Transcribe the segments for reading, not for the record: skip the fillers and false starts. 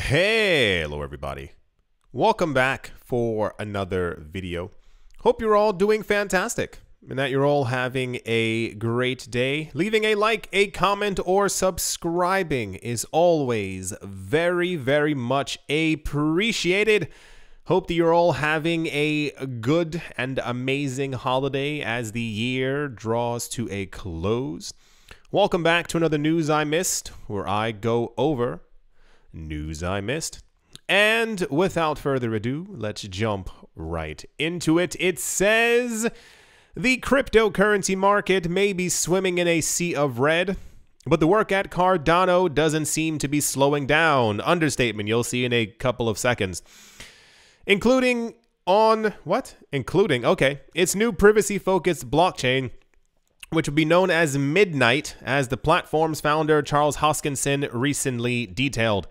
Hello everybody. Welcome back for another video. Hope you're all doing fantastic and that you're all having a great day. Leaving a like, a comment, or subscribing is always very much appreciated. Hope that you're all having a good and amazing holiday as the year draws to a close. Welcome back to another News I Missed, where I go over news I missed. And without further ado, let's jump right into it. It says the cryptocurrency market may be swimming in a sea of red, but the work at Cardano doesn't seem to be slowing down. Understatement you'll see in a couple of seconds. Including its new privacy-focused blockchain, which will be known as Midnight, as the platform's founder Charles Hoskinson recently detailed.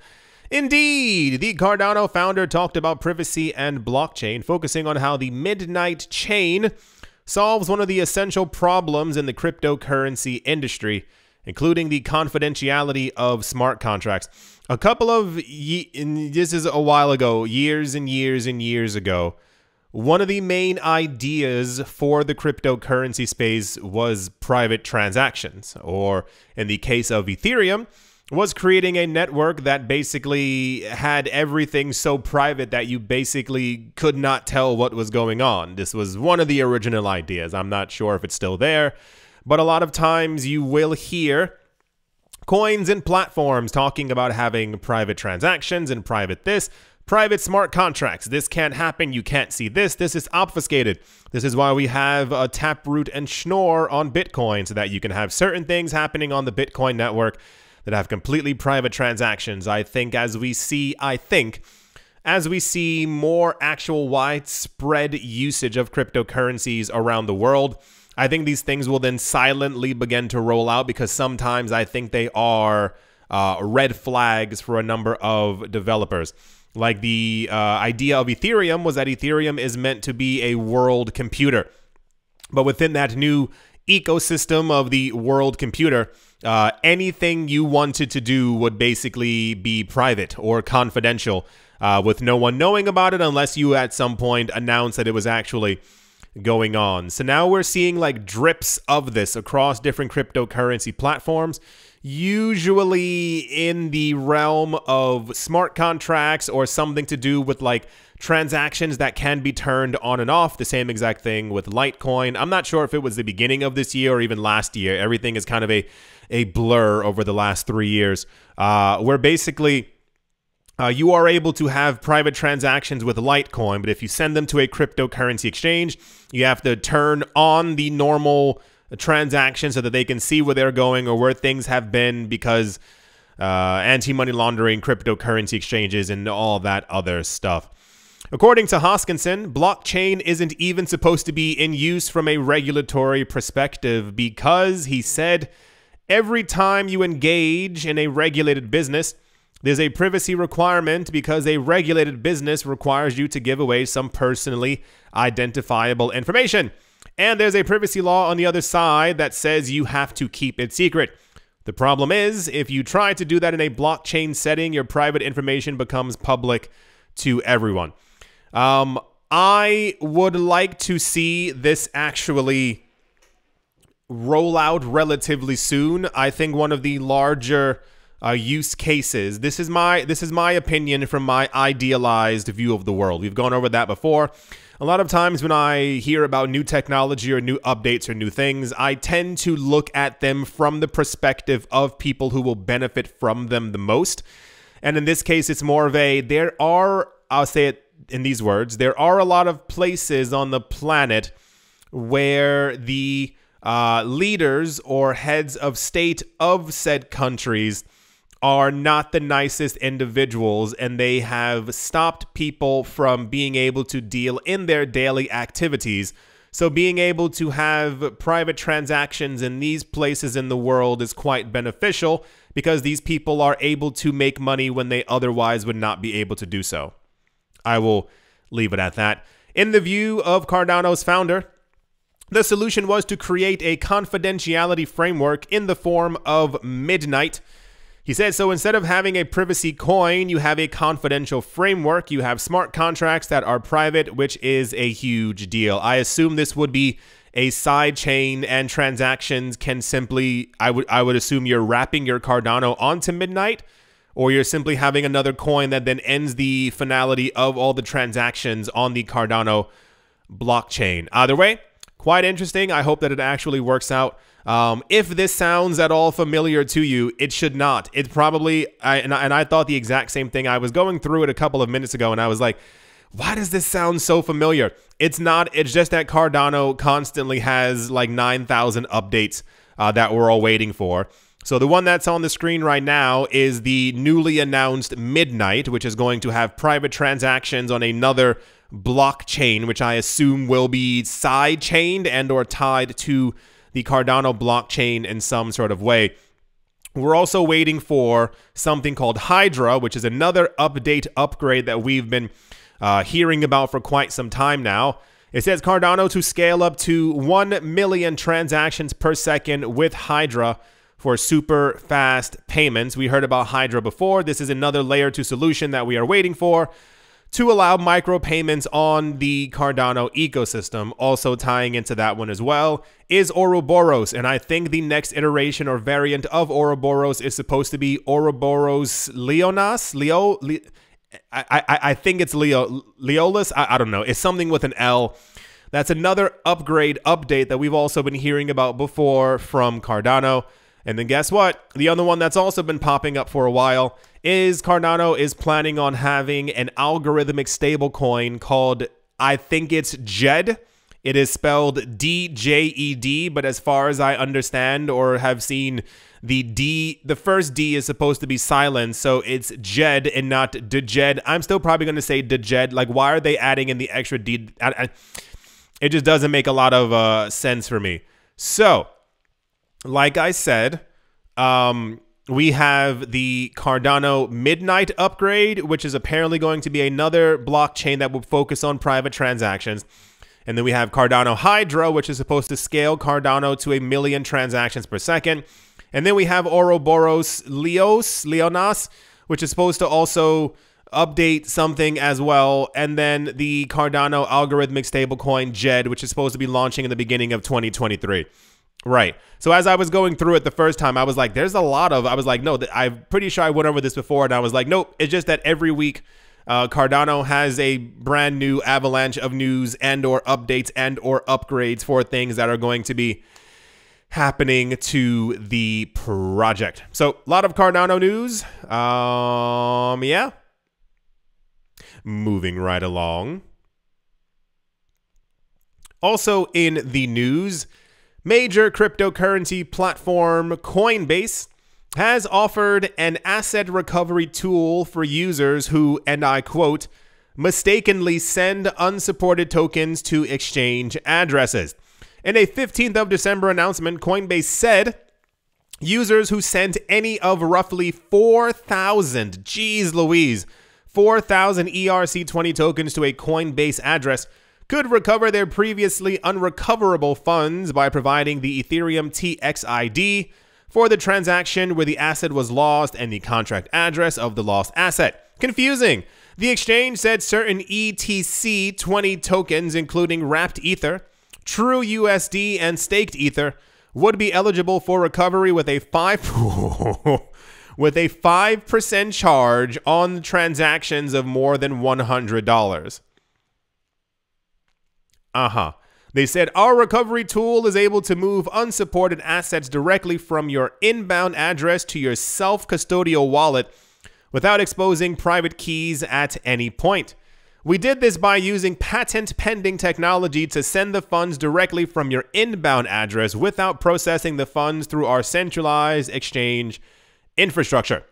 Indeed, the Cardano founder talked about privacy and blockchain, focusing on how the Midnight chain solves one of the essential problems in the cryptocurrency industry, including the confidentiality of smart contracts. A couple of this is a while ago, years and years ago. One of the main ideas for the cryptocurrency space was private transactions, or in the case of Ethereum, was creating a network that basically had everything so private that you basically could not tell what was going on. This was one of the original ideas. I'm not sure if it's still there, but a lot of times you will hear coins and platforms talking about having private transactions and private smart contracts. This can't happen. You can't see this. This is obfuscated. This is why we have a Taproot and Schnorr on Bitcoin, so that you can have certain things happening on the Bitcoin network that have completely private transactions. I think as we see more actual widespread usage of cryptocurrencies around the world, I think these things will then silently begin to roll out, because sometimes I think they are red flags for a number of developers. Like the idea of Ethereum was that Ethereum is meant to be a world computer. But within that new ecosystem of the world computer, anything you wanted to do would basically be private or confidential, with no one knowing about it unless you at some point announced that it was actually going on. So now we're seeing like drips of this across different cryptocurrency platforms, usually in the realm of smart contracts or something to do with like transactions that can be turned on and off. The same exact thing with Litecoin. I'm not sure if it was the beginning of this year or even last year. Everything is kind of a blur over the last 3 years, where basically you are able to have private transactions with Litecoin, but if you send them to a cryptocurrency exchange, you have to turn on the normal transaction so that they can see where they're going or where things have been, because anti-money laundering, cryptocurrency exchanges, and all that other stuff. According to Hoskinson, blockchain isn't even supposed to be in use from a regulatory perspective because, he said, every time you engage in a regulated business, there's a privacy requirement, because a regulated business requires you to give away some personally identifiable information. And there's a privacy law on the other side that says you have to keep it secret. The problem is, if you try to do that in a blockchain setting, your private information becomes public to everyone. I would like to see this actually roll out relatively soon. I think one of the larger use cases, this is my opinion from my idealized view of the world. We've gone over that before. A lot of times when I hear about new technology or new updates or new things, I tend to look at them from the perspective of people who will benefit from them the most. And in this case, it's more of I'll say it in these words, there are a lot of places on the planet where the leaders or heads of state of said countries are not the nicest individuals, and they have stopped people from being able to deal in their daily activities. So being able to have private transactions in these places in the world is quite beneficial, because these people are able to make money when they otherwise would not be able to do so. I will leave it at that. In the view of Cardano's founder, the solution was to create a confidentiality framework in the form of Midnight. He said, so instead of having a privacy coin, you have a confidential framework. You have smart contracts that are private, which is a huge deal. I assume this would be a side chain, and transactions can simply, I would assume you're wrapping your Cardano onto Midnight, or you're simply having another coin that then ends the finality of all the transactions on the Cardano blockchain. Either way, quite interesting. I hope that it actually works out. If this sounds at all familiar to you, it should not. It probably, and I thought the exact same thing. I was going through it a couple of minutes ago, and I was like, why does this sound so familiar? It's not. It's just that Cardano constantly has like 9,000 updates that we're all waiting for. So the one that's on the screen right now is the newly announced Midnight, which is going to have private transactions on another blockchain, which I assume will be side-chained and or tied to the Cardano blockchain in some sort of way. We're also waiting for something called Hydra, which is another upgrade that we've been hearing about for quite some time now. It says Cardano to scale up to 1 million transactions per second with Hydra for super fast payments. We heard about Hydra before. This is another layer 2 solution that we are waiting for to allow micropayments on the Cardano ecosystem. Also tying into that one as well is Ouroboros, and I think the next iteration or variant of Ouroboros is supposed to be Ouroboros Leonas? I think it's Leolus. I don't know. It's something with an L. That's another upgrade update that we've also been hearing about before from Cardano. And then guess what? The other one that's also been popping up for a while is Cardano is planning on having an algorithmic stablecoin called, I think it's JED. It is spelled D-J-E-D, but as far as I understand or have seen, the first D is supposed to be silent, so it's JED and not DJED. I'm still probably going to say DJED. Like, why are they adding in the extra D? It just doesn't make a lot of sense for me. So, like I said, we have the Cardano Midnight upgrade, which is apparently going to be another blockchain that will focus on private transactions. And then we have Cardano Hydra, which is supposed to scale Cardano to 1 million transactions per second. And then we have Ouroboros Leonas, which is supposed to also update something as well. And then the Cardano algorithmic stablecoin JED, which is supposed to be launching in the beginning of 2023. Right. So as I was going through it the first time, I was like, there's a lot of, I was like, no, I'm pretty sure I went over this before. And I was like, nope, it's just that every week Cardano has a brand new avalanche of news and or updates and or upgrades for things that are going to be happening to the project. So a lot of Cardano news. Yeah. Moving right along. Also in the news, major cryptocurrency platform Coinbase has offered an asset recovery tool for users who, and I quote, mistakenly send unsupported tokens to exchange addresses. In a 15th of December announcement, Coinbase said users who sent any of roughly 4,000, geez Louise, 4,000 ERC20 tokens to a Coinbase address could recover their previously unrecoverable funds by providing the Ethereum TXID for the transaction where the asset was lost and the contract address of the lost asset. Confusing. The exchange said certain ETC20 tokens, including wrapped Ether, True USD, and staked Ether, would be eligible for recovery with a 5% charge on transactions of more than $100. They said, our recovery tool is able to move unsupported assets directly from your inbound address to your self-custodial wallet without exposing private keys at any point. We did this by using patent-pending technology to send the funds directly from your inbound address without processing the funds through our centralized exchange infrastructure.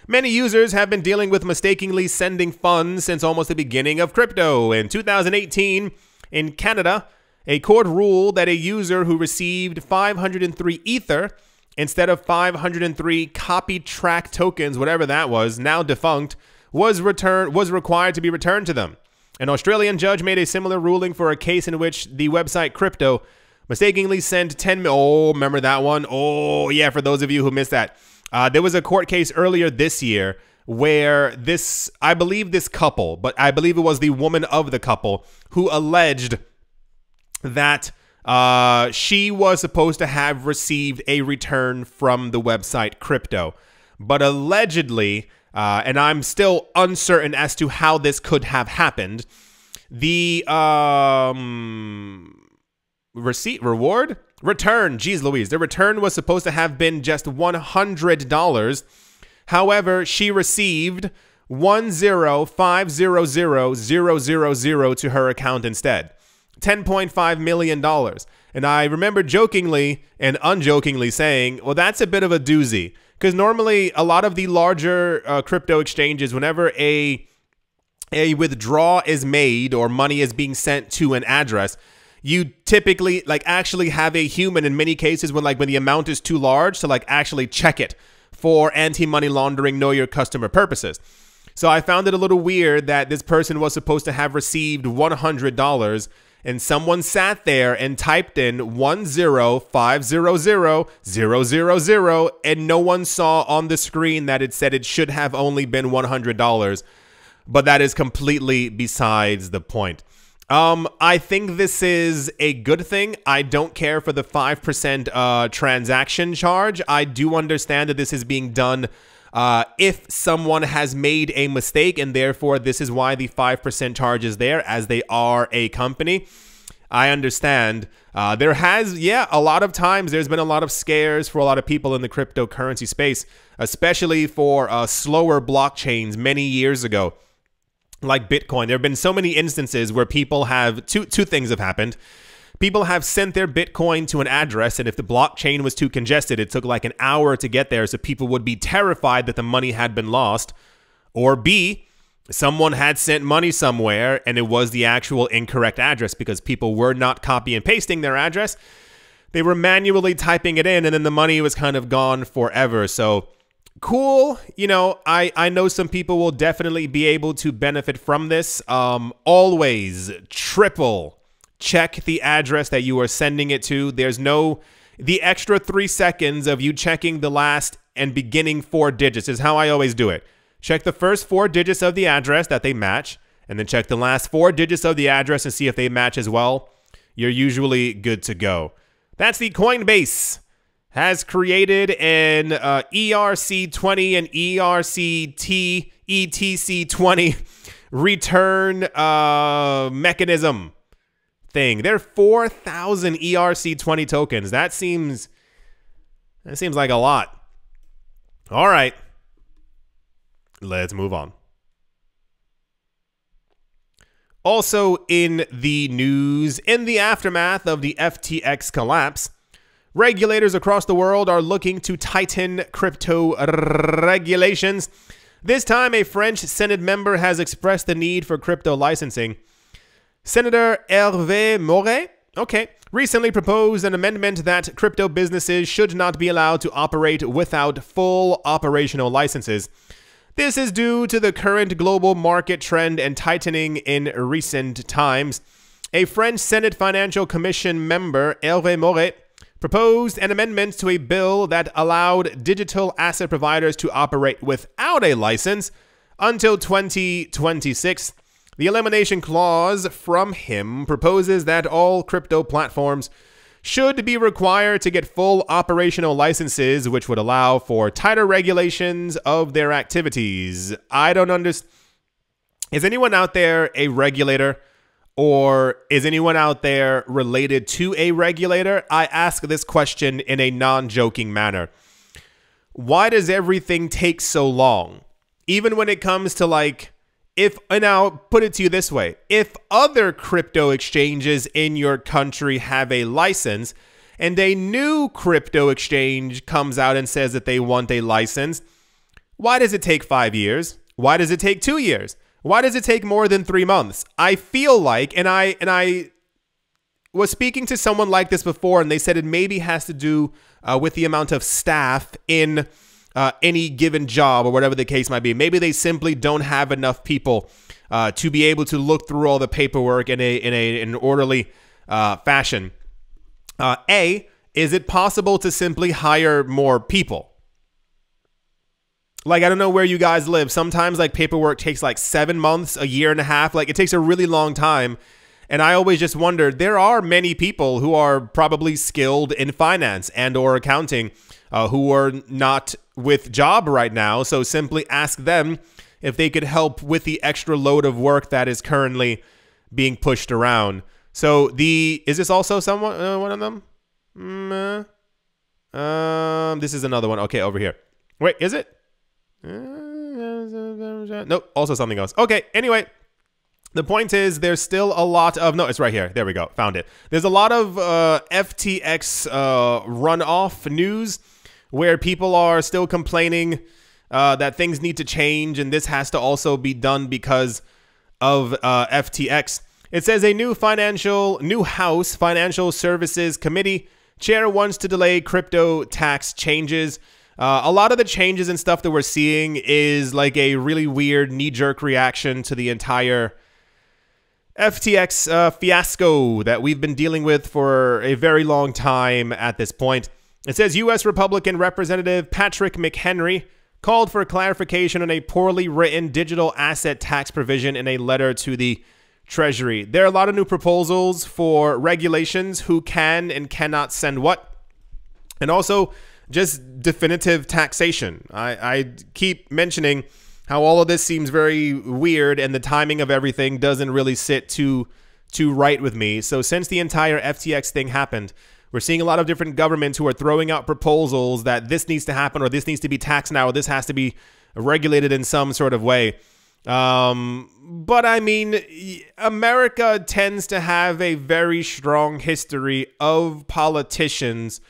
Many users have been dealing with mistakenly sending funds since almost the beginning of crypto. In 2018, in Canada, a court ruled that a user who received 503 Ether instead of 503 copy track tokens, whatever that was, now defunct, was required to be returned to them. An Australian judge made a similar ruling for a case in which the website Crypto mistakenly sent 10 million. Oh, remember that one? Oh, yeah, for those of you who missed that. There was a court case earlier this year where I believe this couple, but I believe it was the woman of the couple who alleged that she was supposed to have received a return from the website crypto. But allegedly, and I'm still uncertain as to how this could have happened, the return, geez Louise, the return was supposed to have been just $100. However, she received 10500,000 to her account instead. $10.5 million. And I remember jokingly and unjokingly saying, well, that's a bit of a doozy. Because normally a lot of the larger crypto exchanges, whenever a withdrawal is made or money is being sent to an address, you typically actually have a human in many cases when the amount is too large to actually check it for anti-money laundering, know your customer purposes. So I found it a little weird that this person was supposed to have received $100 and someone sat there and typed in 10500,000 and no one saw on the screen that it said it should have only been $100. But that is completely besides the point. I think this is a good thing. I don't care for the 5% transaction charge. I do understand that this is being done if someone has made a mistake, and therefore this is why the 5% charge is there, as they are a company. I understand. There has, a lot of times there's been a lot of scares for a lot of people in the cryptocurrency space, especially for slower blockchains many years ago. Like Bitcoin, there have been so many instances where people have, two things have happened. People have sent their Bitcoin to an address, and if the blockchain was too congested, it took an hour to get there, so people would be terrified that the money had been lost. Or B, someone had sent money somewhere, and it was the actual incorrect address because people were not copy and pasting their address. They were manually typing it in, and then the money was kind of gone forever. So cool. I know some people will definitely be able to benefit from this. Always triple check the address that you are sending it to. There's the extra 3 seconds of you checking the last and beginning 4 digits is how I always do it. Check the first 4 digits of the address that they match, and then check the last 4 digits of the address and see if they match as well. You're usually good to go. That's the Coinbase has created an ERC20 and ETC20 return mechanism thing. There are 4,000 ERC20 tokens. That seems like a lot. All right. Let's move on. Also in the news, in the aftermath of the FTX collapse, regulators across the world are looking to tighten crypto regulations. This time, a French Senate member has expressed the need for crypto licensing. Senator Hervé Moret, recently proposed an amendment that crypto businesses should not be allowed to operate without full operational licenses. This is due to the current global market trend and tightening in recent times. A French Senate Financial Commission member, Hervé Moret, proposed an amendment to a bill that allowed digital asset providers to operate without a license until 2026. The elimination clause from him proposes that all crypto platforms should be required to get full operational licenses, which would allow for tighter regulations of their activities. I don't understand. Is anyone out there a regulator? Or is anyone out there related to a regulator? I ask this question in a non-joking manner. Why does everything take so long? Even when it comes to and I'll put it to you this way. If other crypto exchanges in your country have a license and a new crypto exchange comes out and says that they want a license, why does it take 5 years? Why does it take 2 years? Why does it take more than 3 months? I feel like, and I was speaking to someone like this before, and they said it maybe has to do with the amount of staff in any given job or whatever the case might be. Maybe they simply don't have enough people to be able to look through all the paperwork in an orderly fashion. Is it possible to simply hire more people? Like, I don't know where you guys live. Sometimes like paperwork takes like 7 months, a year and a half. Like, it takes a really long time. And I always just wonder, there are many people who are probably skilled in finance and or accounting who are not with job right now. So simply ask them if they could help with the extra load of work that is currently being pushed around. So is this also someone, one of them? This is another one. Okay, over here. Wait, is it? Nope, also something else. Okay, anyway. The point is, there's still a lot of... No, it's right here. There we go. Found it. There's a lot of FTX runoff news where people are still complaining that things need to change, and this has to also be done because of FTX. It says a new House Financial Services Committee chair wants to delay crypto tax changes. A lot of the changes and stuff that we're seeing is like a really weird knee-jerk reaction to the entire FTX fiasco that we've been dealing with for a very long time at this point. It says U.S. Republican Representative Patrick McHenry called for clarification on a poorly written digital asset tax provision in a letter to the Treasury. There are a lot of new proposals for regulations, who can and cannot send what, and also just definitive taxation. I keep mentioning how all of this seems very weird and the timing of everything doesn't really sit too right with me. So since the entire FTX thing happened, we're seeing a lot of different governments who are throwing out proposals that this needs to happen, or this needs to be taxed now, or this has to be regulated in some sort of way. But I mean, America tends to have a very strong history of politicians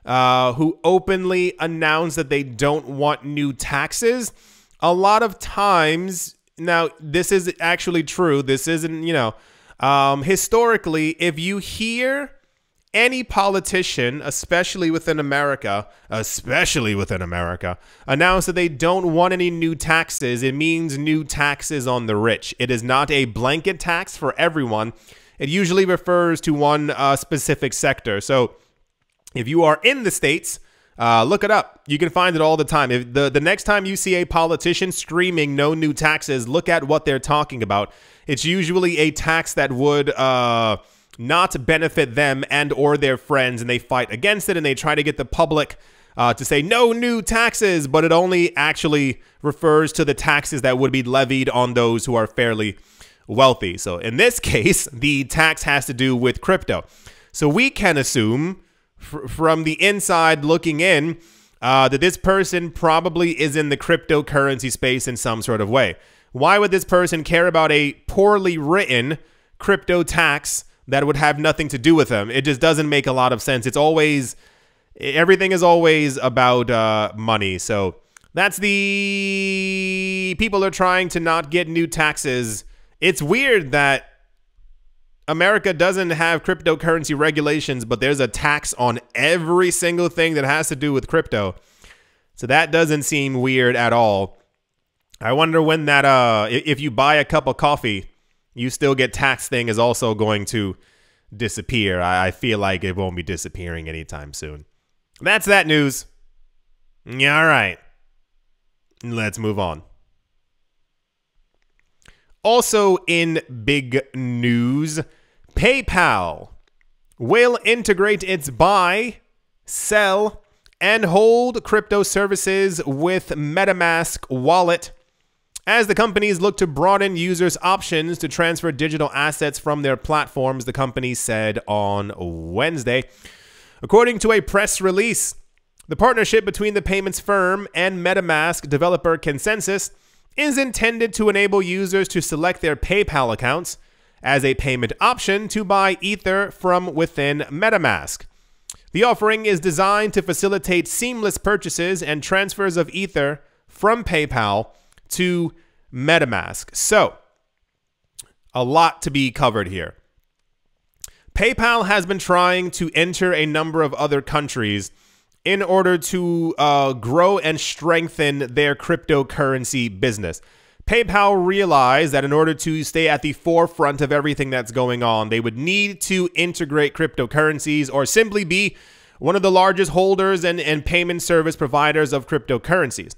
who openly announce that they don't want new taxes. A lot of times, now this is actually true. This isn't, historically, if you hear any politician, especially within America, announce that they don't want any new taxes, it means new taxes on the rich. It is not a blanket tax for everyone. It usually refers to one specific sector. So if you are in the States, look it up. You can find it all the time. If the next time you see a politician screaming no new taxes, look at what they're talking about. It's usually a tax that would not benefit them and or their friends, and they fight against it, and they try to get the public to say no new taxes, but it only actually refers to the taxes that would be levied on those who are fairly wealthy. So in this case, the tax has to do with crypto. So we can assume from the inside looking in that this person probably is in the cryptocurrency space in some sort of way. Why would this person care about a poorly written crypto tax that would have nothing to do with them? It just doesn't make a lot of sense. Everything is always about money. So that's the people are trying to not get new taxes. It's weird that America doesn't have cryptocurrency regulations, but there's a tax on every single thing that has to do with crypto. So that doesn't seem weird at all. I wonder when that, if you buy a cup of coffee, you still get taxed thing is also going to disappear. I feel like it won't be disappearing anytime soon. That's that news. Yeah, all right. Let's move on. Also in big news, PayPal will integrate its buy, sell, and hold crypto services with MetaMask wallet as the companies look to broaden users' options to transfer digital assets from their platforms, the company said on Wednesday. According to a press release, the partnership between the payments firm and MetaMask developer Consensus is intended to enable users to select their PayPal accounts as a payment option to buy Ether from within MetaMask. The offering is designed to facilitate seamless purchases and transfers of Ether from PayPal to MetaMask. So, a lot to be covered here. PayPal has been trying to enter a number of other countries in order to grow and strengthen their cryptocurrency business. PayPal realized that in order to stay at the forefront of everything that's going on, they would need to integrate cryptocurrencies or simply be one of the largest holders and payment service providers of cryptocurrencies.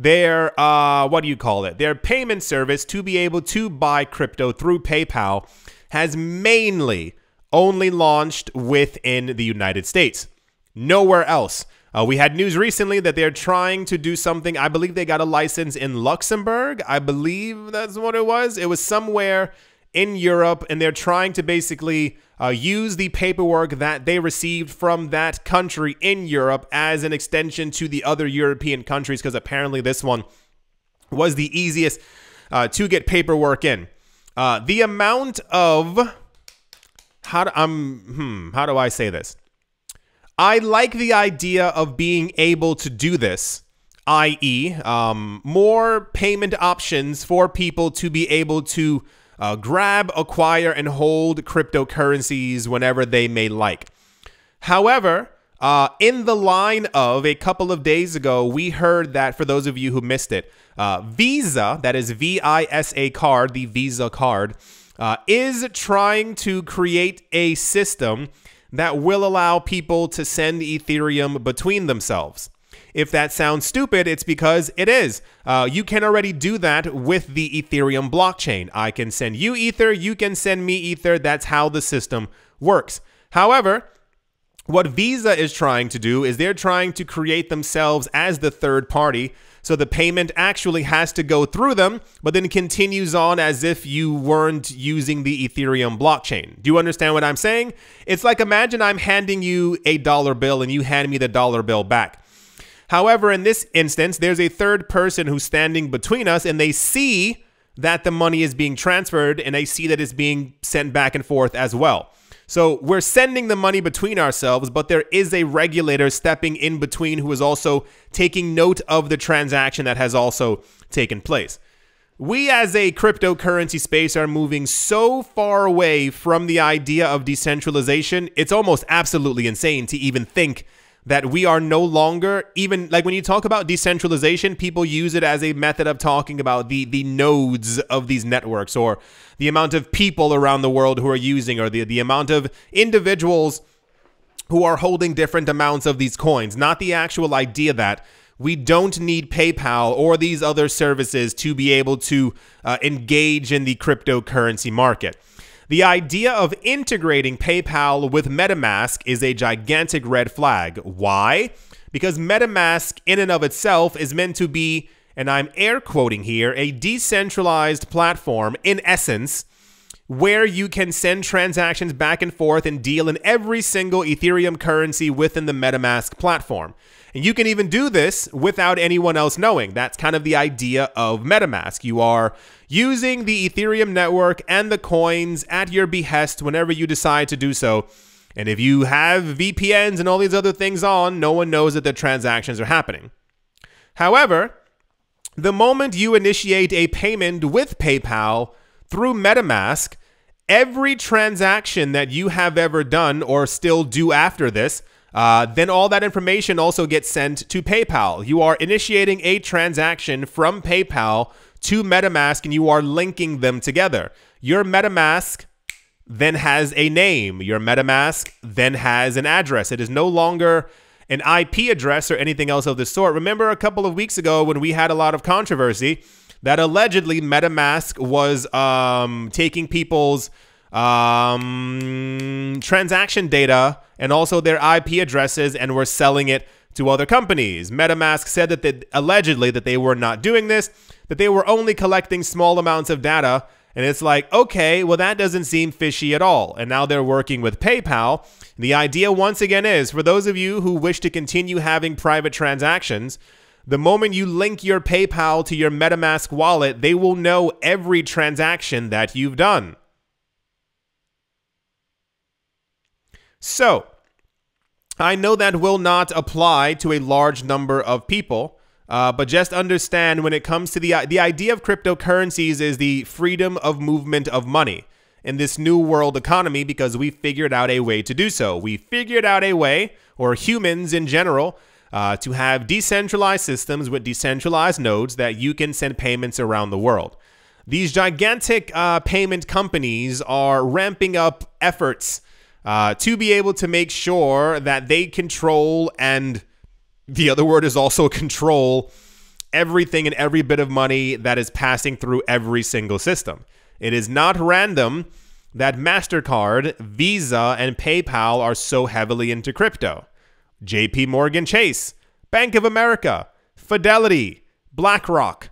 their their payment service to be able to buy crypto through PayPal has mainly only launched within the United States. Nowhere else. We had news recently that they're trying to do something. I believe they got a license in Luxembourg. I believe that's what it was. It was somewhere in Europe, and they're trying to basically use the paperwork that they received from that country in Europe as an extension to the other European countries, because apparently this one was the easiest to get paperwork in. The amount of how do I say this? I like the idea of being able to do this, i.e., more payment options for people to be able to grab, acquire, and hold cryptocurrencies whenever they may like. However, in the line of a couple of days ago, we heard that, for those of you who missed it, Visa, that is VISA card, the Visa card, is trying to create a system that will allow people to send Ethereum between themselves. If that sounds stupid, it's because it is. You can already do that with the Ethereum blockchain. I can send you Ether, you can send me Ether. That's how the system works. However, what Visa is trying to do is they're trying to create themselves as the third party, so the payment actually has to go through them, but then continues on as if you weren't using the Ethereum blockchain. Do you understand what I'm saying? It's like, imagine I'm handing you a dollar bill and you hand me the dollar bill back. However, in this instance, there's a third person who's standing between us, and they see that the money is being transferred, and they see that it's being sent back and forth as well. So we're sending the money between ourselves, but there is a regulator stepping in between who is also taking note of the transaction that has also taken place. We as a cryptocurrency space are moving so far away from the idea of decentralization. It's almost absolutely insane to even think that we are no longer, even like when you talk about decentralization, people use it as a method of talking about the nodes of these networks, or the amount of people around the world who are using, or the amount of individuals who are holding different amounts of these coins, not the actual idea that we don't need PayPal or these other services to be able to engage in the cryptocurrency market. The idea of integrating PayPal with MetaMask is a gigantic red flag. Why? Because MetaMask in and of itself is meant to be, and I'm air quoting here, a decentralized platform in essence, where you can send transactions back and forth and deal in every single Ethereum currency within the MetaMask platform. And you can even do this without anyone else knowing. That's kind of the idea of MetaMask. You are using the Ethereum network and the coins at your behest whenever you decide to do so. And if you have VPNs and all these other things on, no one knows that the transactions are happening. However, the moment you initiate a payment with PayPal through MetaMask, every transaction that you have ever done or still do after this, then all that information also gets sent to PayPal. You are initiating a transaction from PayPal to MetaMask, and you are linking them together. Your MetaMask then has a name. Your MetaMask then has an address. It is no longer an IP address or anything else of the sort. Remember a couple of weeks ago when we had a lot of controversy that allegedly MetaMask was taking people's transaction data and also their IP addresses and were selling it to other companies. MetaMask said that allegedly that they were not doing this, that they were only collecting small amounts of data. And it's like, okay, well, that doesn't seem fishy at all. And now they're working with PayPal. The idea, once again, is for those of you who wish to continue having private transactions, the moment you link your PayPal to your MetaMask wallet, they will know every transaction that you've done. So, I know that will not apply to a large number of people, but just understand when it comes to the idea of cryptocurrencies is the freedom of movement of money in this new world economy, because we figured out a way to do so. We figured out a way, or humans in general, to have decentralized systems with decentralized nodes that you can send payments around the world. These gigantic payment companies are ramping up efforts to be able to make sure that they control, and the other word is also control, everything and every bit of money that is passing through every single system. It is not random that MasterCard, Visa, and PayPal are so heavily into crypto. JP Morgan Chase, Bank of America, Fidelity, BlackRock,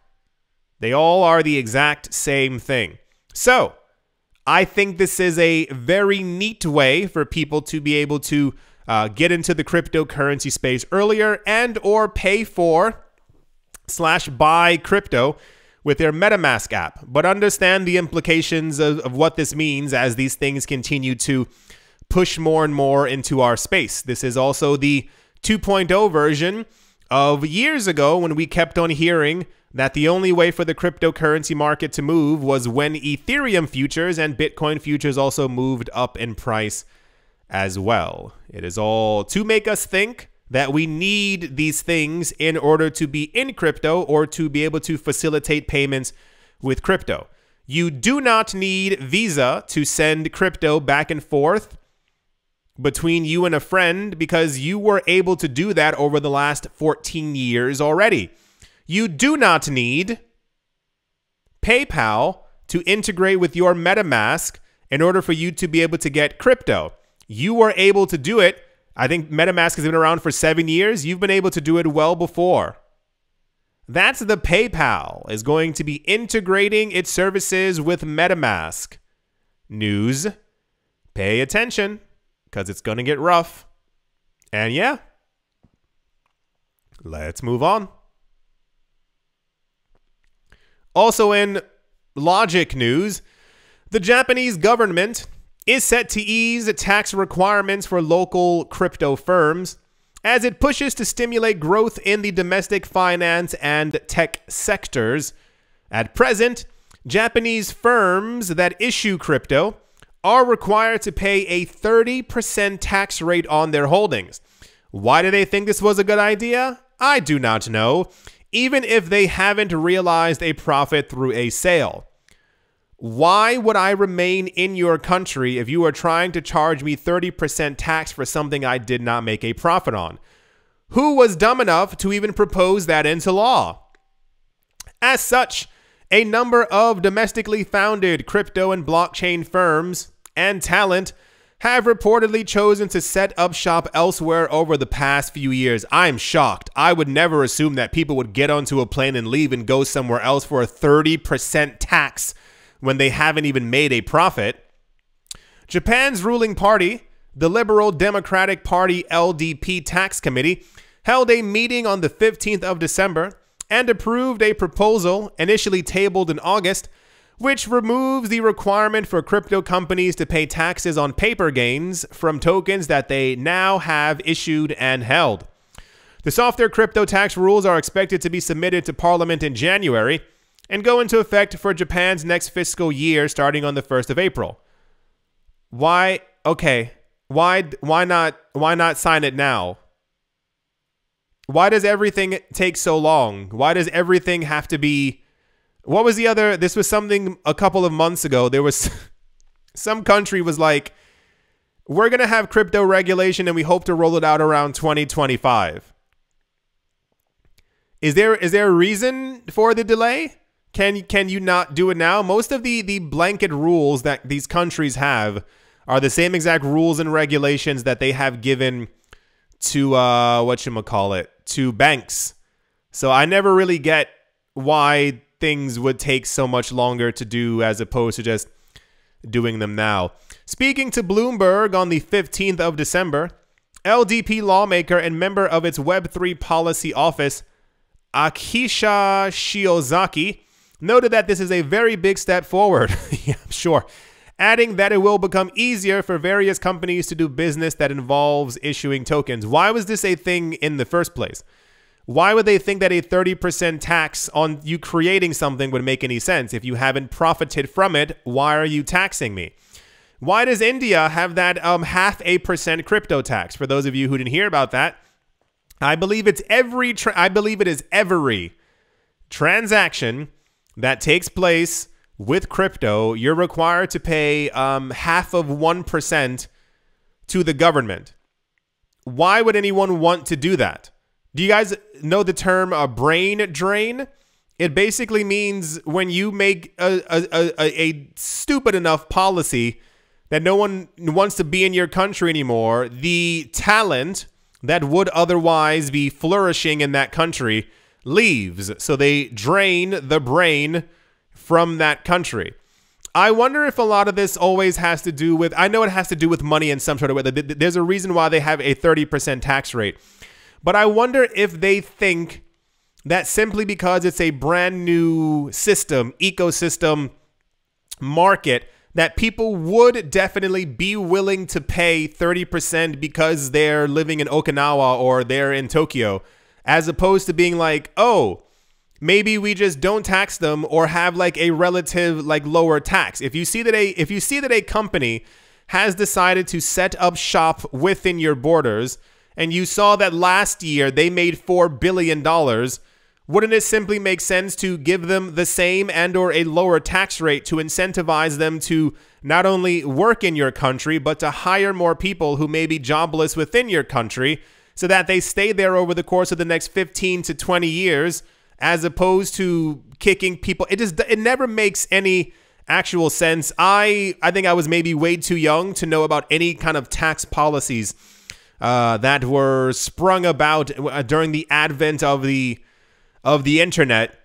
they all are the exact same thing. So, I think this is a very neat way for people to be able to get into the cryptocurrency space earlier and or pay for / buy crypto with their MetaMask app. But understand the implications of what this means as these things continue to push more and more into our space. This is also the 2.0 version of years ago when we kept on hearing that the only way for the cryptocurrency market to move was when Ethereum futures and Bitcoin futures also moved up in price as well. It is all to make us think that we need these things in order to be in crypto or to be able to facilitate payments with crypto. You do not need Visa to send crypto back and forth between you and a friend because you were able to do that over the last 14 years already. You do not need PayPal to integrate with your MetaMask in order for you to be able to get crypto. You were able to do it. I think MetaMask has been around for 7 years. You've been able to do it well before. That's the PayPal is going to be integrating its services with MetaMask. News. Pay attention because it's going to get rough. And yeah, let's move on. Also in logic news, the Japanese government is set to ease tax requirements for local crypto firms as it pushes to stimulate growth in the domestic finance and tech sectors. At present, Japanese firms that issue crypto are required to pay a 30% tax rate on their holdings. Why do they think this was a good idea? I do not know, even if they haven't realized a profit through a sale. Why would I remain in your country if you are trying to charge me 30% tax for something I did not make a profit on? Who was dumb enough to even propose that into law? As such, a number of domestically founded crypto and blockchain firms and talent have reportedly chosen to set up shop elsewhere over the past few years. I'm shocked. I would never assume that people would get onto a plane and leave and go somewhere else for a 30% tax when they haven't even made a profit. Japan's ruling party, the Liberal Democratic Party LDP Tax Committee, held a meeting on the 15th of December and approved a proposal initially tabled in August, which removes the requirement for crypto companies to pay taxes on paper gains from tokens that they now have issued and held. The softer crypto tax rules are expected to be submitted to Parliament in January and go into effect for Japan's next fiscal year starting on the 1st of April. Why? Okay. Why not sign it now? Why does everything take so long? Why does everything have to be... What was the other... This was something a couple of months ago. There was... Some country was like, we're going to have crypto regulation and we hope to roll it out around 2025. Is there a reason for the delay? Can you not do it now? Most of the blanket rules that these countries have are the same exact rules and regulations that they have given to to banks. So I never really get why things would take so much longer to do as opposed to just doing them now. Speaking to Bloomberg on the 15th of December, LDP lawmaker and member of its Web3 policy office, Akisha Shiozaki, noted that this is a very big step forward. Yeah, I'm sure. Adding that it will become easier for various companies to do business that involves issuing tokens. Why was this a thing in the first place? Why would they think that a 30% tax on you creating something would make any sense? If you haven't profited from it, why are you taxing me? Why does India have that 0.5% crypto tax? For those of you who didn't hear about that, I believe it is every transaction that takes place with crypto, you're required to pay 0.5% to the government. Why would anyone want to do that? Do you guys know the term brain drain? It basically means when you make a stupid enough policy that no one wants to be in your country anymore, the talent that would otherwise be flourishing in that country leaves. So they drain the brain from that country. I wonder if a lot of this always has to do with, I know it has to do with money in some sort of way. There's a reason why they have a 30% tax rate. But I wonder if they think that simply because it's a brand new system, ecosystem, market, that people would definitely be willing to pay 30% because they're living in Okinawa or they're in Tokyo, as opposed to being like, oh, maybe we just don't tax them or have like a relative like lower tax. If you see that a company has decided to set up shop within your borders, and you saw that last year they made $4 billion, wouldn't it simply make sense to give them the same and or a lower tax rate to incentivize them to not only work in your country, but to hire more people who may be jobless within your country so that they stay there over the course of the next 15 to 20 years, as opposed to kicking people? It never makes any actual sense. I think I was maybe way too young to know about any kind of tax policies that were sprung about during the advent of the internet.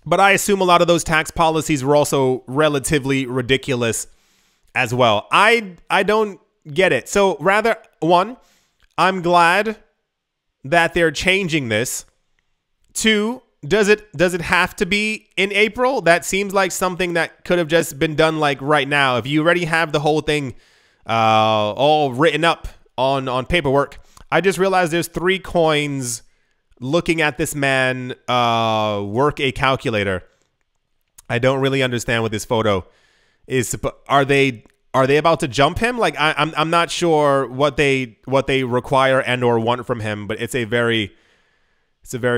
But I assume a lot of those tax policies were also relatively ridiculous as well. I don't get it. So rather, one, I'm glad that they're changing this. Two, does it have to be in April? That seems like something that could have just been done like right now. If you already have the whole thing all written up on paperwork. I just realized there's 3 coins looking at this man work a calculator. I don't really understand what this photo is. Are they about to jump him? Like I'm not sure what they require and or want from him, but it's a very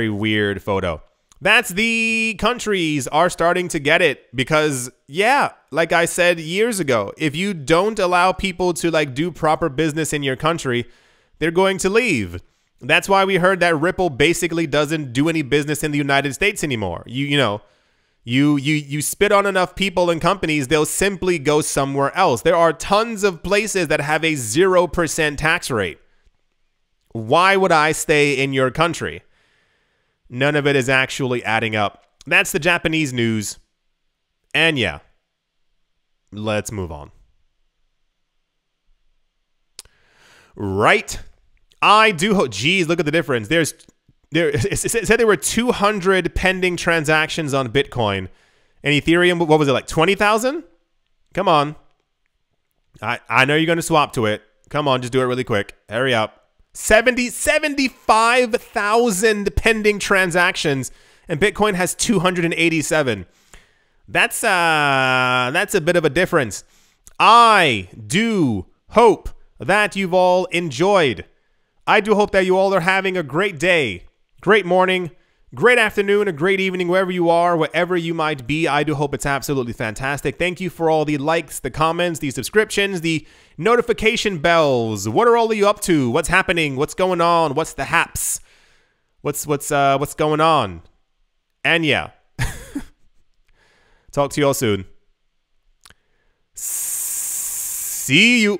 weird photo. That's the countries are starting to get it because, yeah, like I said years ago, if you don't allow people to like do proper business in your country, they're going to leave. That's why we heard that Ripple basically doesn't do any business in the United States anymore. You spit on enough people and companies, they'll simply go somewhere else. There are tons of places that have a 0% tax rate. Why would I stay in your country? None of it is actually adding up. That's the Japanese news. And yeah, let's move on. Right. I do hope. Geez, look at the difference. It said there were 200 pending transactions on Bitcoin. And Ethereum, what was it, like 20,000? Come on. I know you're going to swap to it. Come on, just do it really quick. Hurry up. 75,000 pending transactions, and Bitcoin has 287. That's a bit of a difference. I do hope that you've all enjoyed. I do hope that you all are having a great day, great morning, great afternoon, a great evening, wherever you are, wherever you might be. I do hope it's absolutely fantastic. Thank you for all the likes, the comments, the subscriptions, the notification bells. What are all of you up to? What's happening? What's going on? What's the haps? What's going on? And yeah. Talk to you all soon. See you.